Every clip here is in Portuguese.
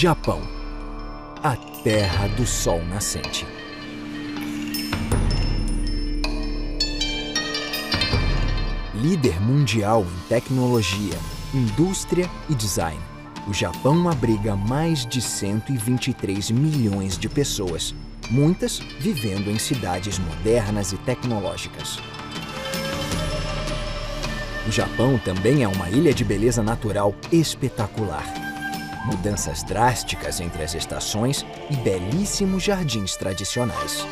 Japão, a terra do sol nascente. Líder mundial em tecnologia, indústria e design, o Japão abriga mais de 123 milhões de pessoas, muitas vivendo em cidades modernas e tecnológicas. O Japão também é uma ilha de beleza natural espetacular. Mudanças drásticas entre as estações e belíssimos jardins tradicionais.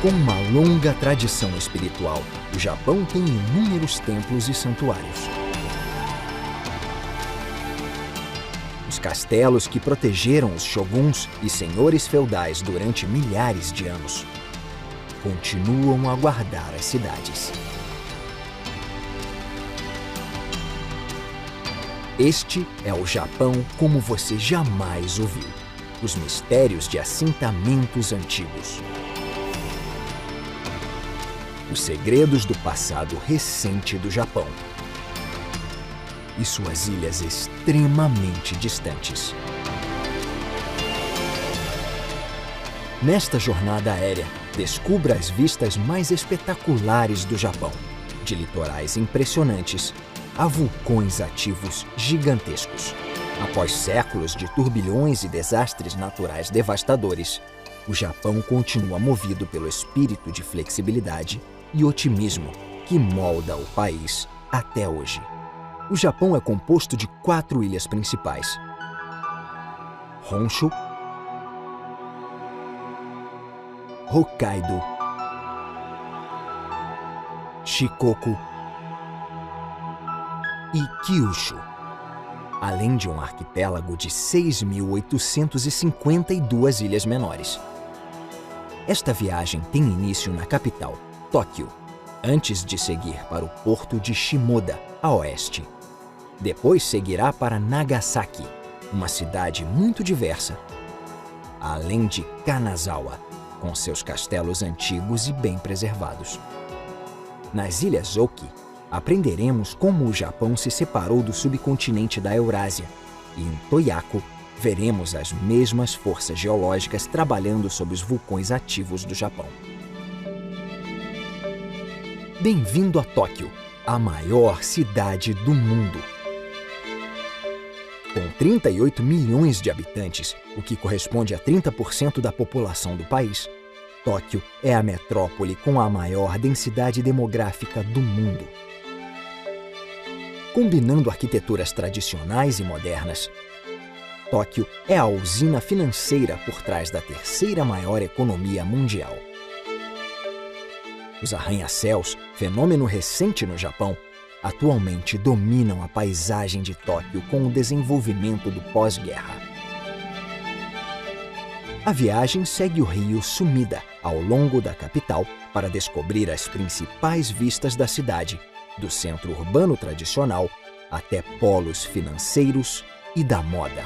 Com uma longa tradição espiritual, o Japão tem inúmeros templos e santuários. Os castelos que protegeram os shoguns e senhores feudais durante milhares de anos continuam a guardar as cidades. Este é o Japão como você jamais ouviu. Os mistérios de assentamentos antigos. Os segredos do passado recente do Japão. E suas ilhas extremamente distantes. Nesta jornada aérea, descubra as vistas mais espetaculares do Japão, de litorais impressionantes a vulcões ativos gigantescos. Após séculos de turbilhões e desastres naturais devastadores, o Japão continua movido pelo espírito de flexibilidade e otimismo que molda o país até hoje. O Japão é composto de 4 ilhas principais: Honshu, Hokkaido, Shikoku e Kyushu, além de um arquipélago de 6.852 ilhas menores. Esta viagem tem início na capital, Tóquio, antes de seguir para o porto de Shimoda, a oeste. Depois seguirá para Nagasaki, uma cidade muito diversa, além de Kanazawa, com seus castelos antigos e bem preservados. Nas Ilhas Oki, aprenderemos como o Japão se separou do subcontinente da Eurásia, e em Toyako veremos as mesmas forças geológicas trabalhando sob os vulcões ativos do Japão. Bem-vindo a Tóquio, a maior cidade do mundo. Com 38 milhões de habitantes, o que corresponde a 30% da população do país, Tóquio é a metrópole com a maior densidade demográfica do mundo. Combinando arquiteturas tradicionais e modernas, Tóquio é a usina financeira por trás da terceira maior economia mundial. Os arranha-céus, fenômeno recente no Japão, atualmente dominam a paisagem de Tóquio com o desenvolvimento do pós-guerra. A viagem segue o rio Sumida ao longo da capital para descobrir as principais vistas da cidade, do centro urbano tradicional até polos financeiros e da moda.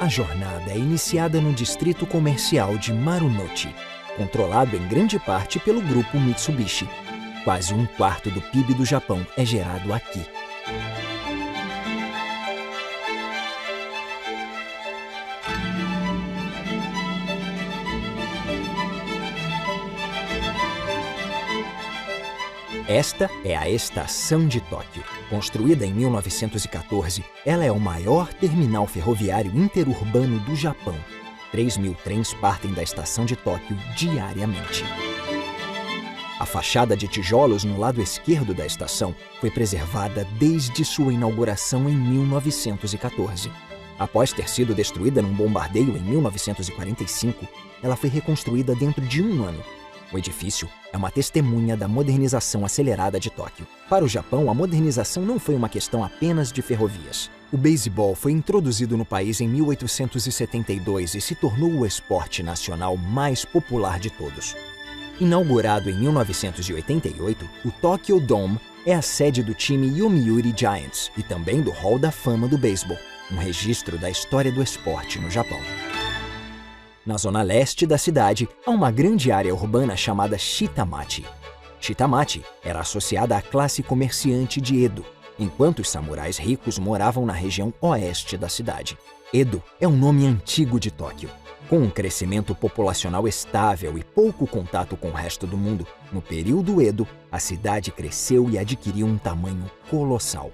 A jornada é iniciada no distrito comercial de Marunouchi, controlado em grande parte pelo grupo Mitsubishi. Quase um quarto do PIB do Japão é gerado aqui. Esta é a Estação de Tóquio. Construída em 1914, ela é o maior terminal ferroviário interurbano do Japão. 3.000 trens partem da Estação de Tóquio diariamente. A fachada de tijolos no lado esquerdo da estação foi preservada desde sua inauguração em 1914. Após ter sido destruída num bombardeio em 1945, ela foi reconstruída dentro de um ano. O edifício é uma testemunha da modernização acelerada de Tóquio. Para o Japão, a modernização não foi uma questão apenas de ferrovias. O beisebol foi introduzido no país em 1872 e se tornou o esporte nacional mais popular de todos. Inaugurado em 1988, o Tokyo Dome é a sede do time Yomiuri Giants e também do Hall da Fama do Beisebol, um registro da história do esporte no Japão. Na zona leste da cidade, há uma grande área urbana chamada Shitamachi. Shitamachi era associada à classe comerciante de Edo, enquanto os samurais ricos moravam na região oeste da cidade. Edo é um nome antigo de Tóquio. Com um crescimento populacional estável e pouco contato com o resto do mundo, no período Edo, a cidade cresceu e adquiriu um tamanho colossal.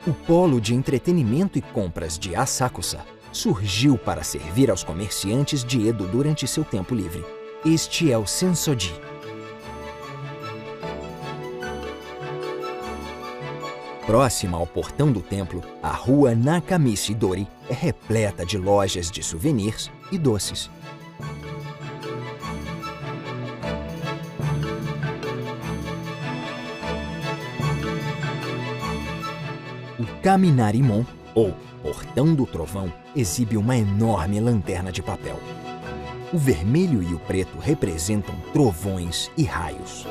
O polo de entretenimento e compras de Asakusa surgiu para servir aos comerciantes de Edo durante seu tempo livre. Este é o Sensoji. Próxima ao portão do templo, a rua Nakamichi-dori é repleta de lojas de souvenirs e doces. O Kaminarimon, ou Portão do Trovão, exibe uma enorme lanterna de papel. O vermelho e o preto representam trovões e raios.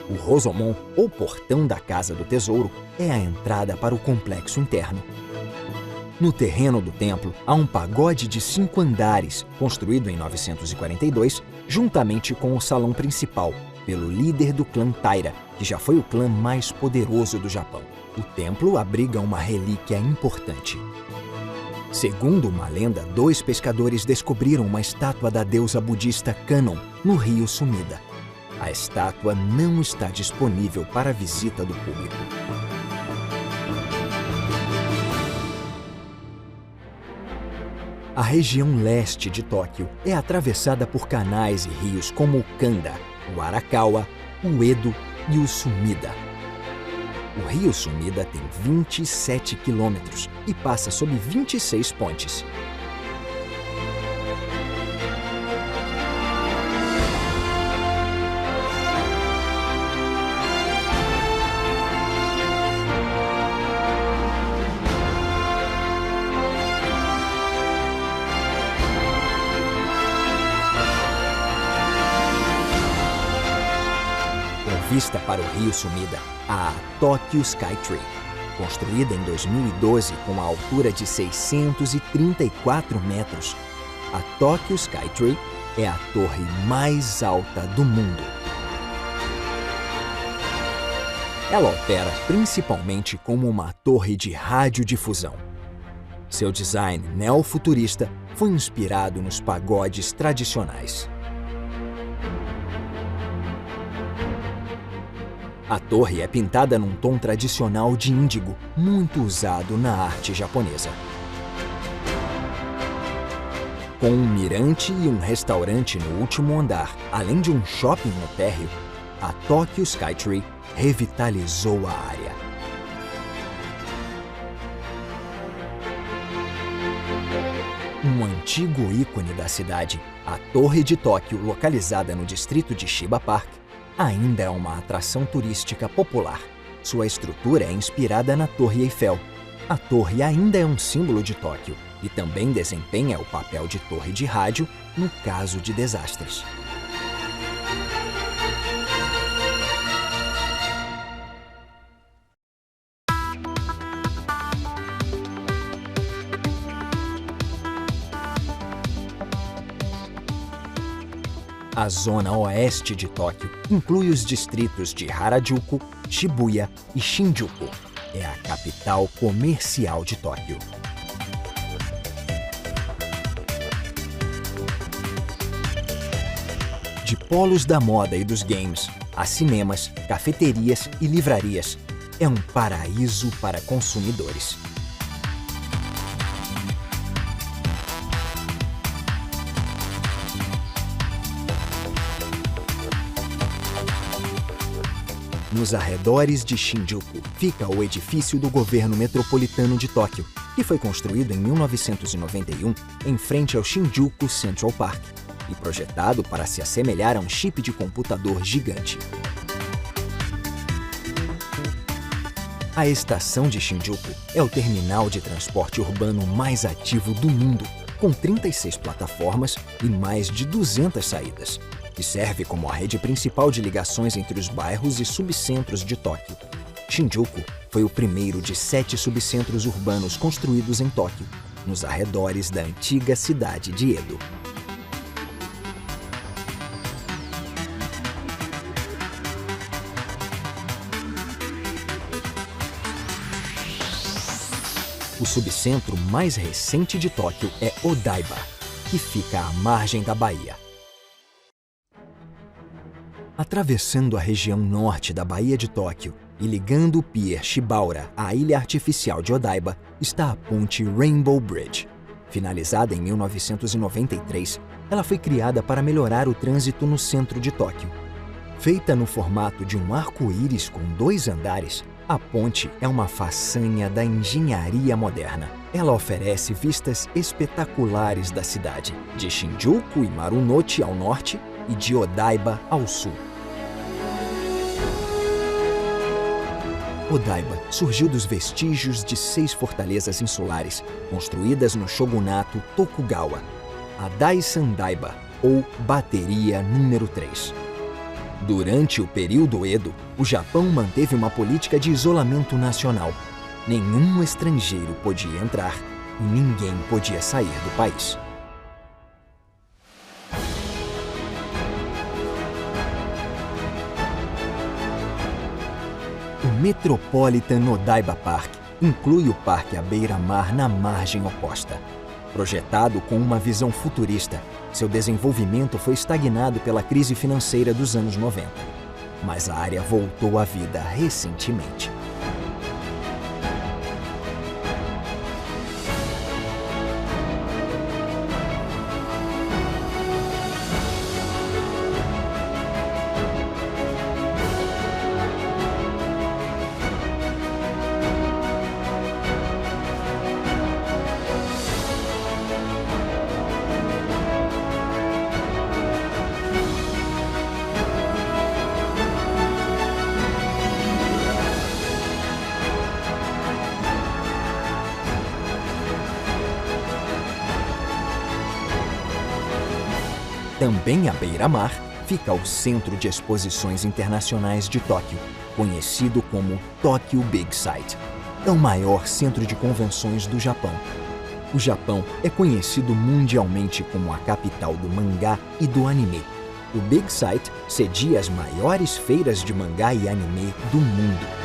O Rosomon, ou Portão da Casa do Tesouro, é a entrada para o complexo interno. No terreno do templo, há um pagode de 5 andares, construído em 942, juntamente com o salão principal, pelo líder do clã Taira, que já foi o clã mais poderoso do Japão. O templo abriga uma relíquia importante. Segundo uma lenda, 2 pescadores descobriram uma estátua da deusa budista Kannon no rio Sumida. A estátua não está disponível para visita do público. A região leste de Tóquio é atravessada por canais e rios como o Kanda, o Arakawa, o Edo e o Sumida. O rio Sumida tem 27 quilômetros e passa sob 26 pontes. Vista para o rio Sumida, a Tokyo Skytree, construída em 2012 com a altura de 634 metros. A Tokyo Skytree é a torre mais alta do mundo. Ela opera principalmente como uma torre de radiodifusão. Seu design neofuturista foi inspirado nos pagodes tradicionais. A torre é pintada num tom tradicional de índigo, muito usado na arte japonesa. Com um mirante e um restaurante no último andar, além de um shopping no térreo, a Tokyo Skytree revitalizou a área. Um antigo ícone da cidade, a Torre de Tóquio, localizada no distrito de Shiba Park, ainda é uma atração turística popular. Sua estrutura é inspirada na Torre Eiffel. A torre ainda é um símbolo de Tóquio e também desempenha o papel de torre de rádio no caso de desastres. A zona oeste de Tóquio inclui os distritos de Harajuku, Shibuya e Shinjuku. É a capital comercial de Tóquio. De polos da moda e dos games, a cinemas, cafeterias e livrarias, é um paraíso para consumidores. Nos arredores de Shinjuku fica o edifício do governo metropolitano de Tóquio, que foi construído em 1991 em frente ao Shinjuku Central Park e projetado para se assemelhar a um chip de computador gigante. A estação de Shinjuku é o terminal de transporte urbano mais ativo do mundo, com 36 plataformas e mais de 200 saídas, que serve como a rede principal de ligações entre os bairros e subcentros de Tóquio. Shinjuku foi o primeiro de 7 subcentros urbanos construídos em Tóquio nos arredores da antiga cidade de Edo. O subcentro mais recente de Tóquio é Odaiba, que fica à margem da baía. Atravessando a região norte da Baía de Tóquio e ligando o pier Shibaura à ilha artificial de Odaiba está a ponte Rainbow Bridge. Finalizada em 1993, ela foi criada para melhorar o trânsito no centro de Tóquio. Feita no formato de um arco-íris com 2 andares, a ponte é uma façanha da engenharia moderna. Ela oferece vistas espetaculares da cidade, de Shinjuku e Marunouchi ao norte e de Odaiba ao sul. Odaiba surgiu dos vestígios de 6 fortalezas insulares, construídas no shogunato Tokugawa, a Daisandaiba, ou Bateria número 3. Durante o período Edo, o Japão manteve uma política de isolamento nacional. Nenhum estrangeiro podia entrar e ninguém podia sair do país. O Metropolitan Odaiba Park inclui o parque à beira-mar na margem oposta. Projetado com uma visão futurista, seu desenvolvimento foi estagnado pela crise financeira dos anos 90. Mas a área voltou à vida recentemente. Também à beira-mar fica o Centro de Exposições Internacionais de Tóquio, conhecido como Tokyo Big Sight. É o maior centro de convenções do Japão. O Japão é conhecido mundialmente como a capital do mangá e do anime. O Big Sight cedia as maiores feiras de mangá e anime do mundo.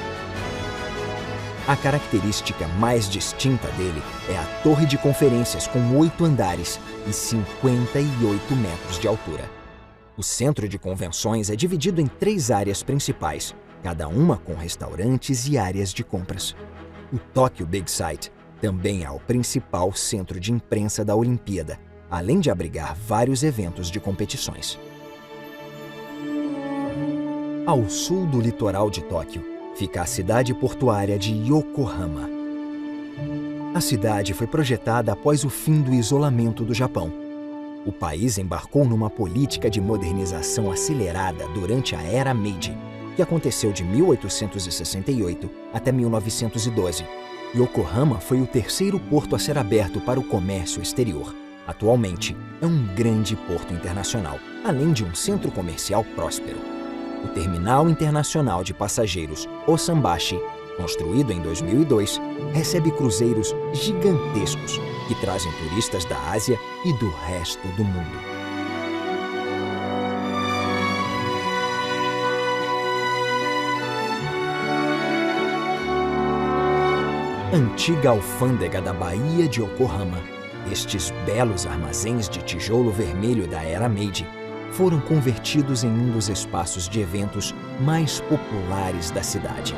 A característica mais distinta dele é a torre de conferências com 8 andares e 58 metros de altura. O centro de convenções é dividido em 3 áreas principais, cada uma com restaurantes e áreas de compras. O Tokyo Big Sight também é o principal centro de imprensa da Olimpíada, além de abrigar vários eventos de competições. Ao sul do litoral de Tóquio, fica a cidade portuária de Yokohama. A cidade foi projetada após o fim do isolamento do Japão. O país embarcou numa política de modernização acelerada durante a Era Meiji, que aconteceu de 1868 até 1912. Yokohama foi o terceiro porto a ser aberto para o comércio exterior. Atualmente, é um grande porto internacional, além de um centro comercial próspero. O Terminal Internacional de Passageiros Osambashi, construído em 2002, recebe cruzeiros gigantescos que trazem turistas da Ásia e do resto do mundo. Antiga alfândega da Baía de Yokohama, estes belos armazéns de tijolo vermelho da Era Meiji foram convertidos em um dos espaços de eventos mais populares da cidade.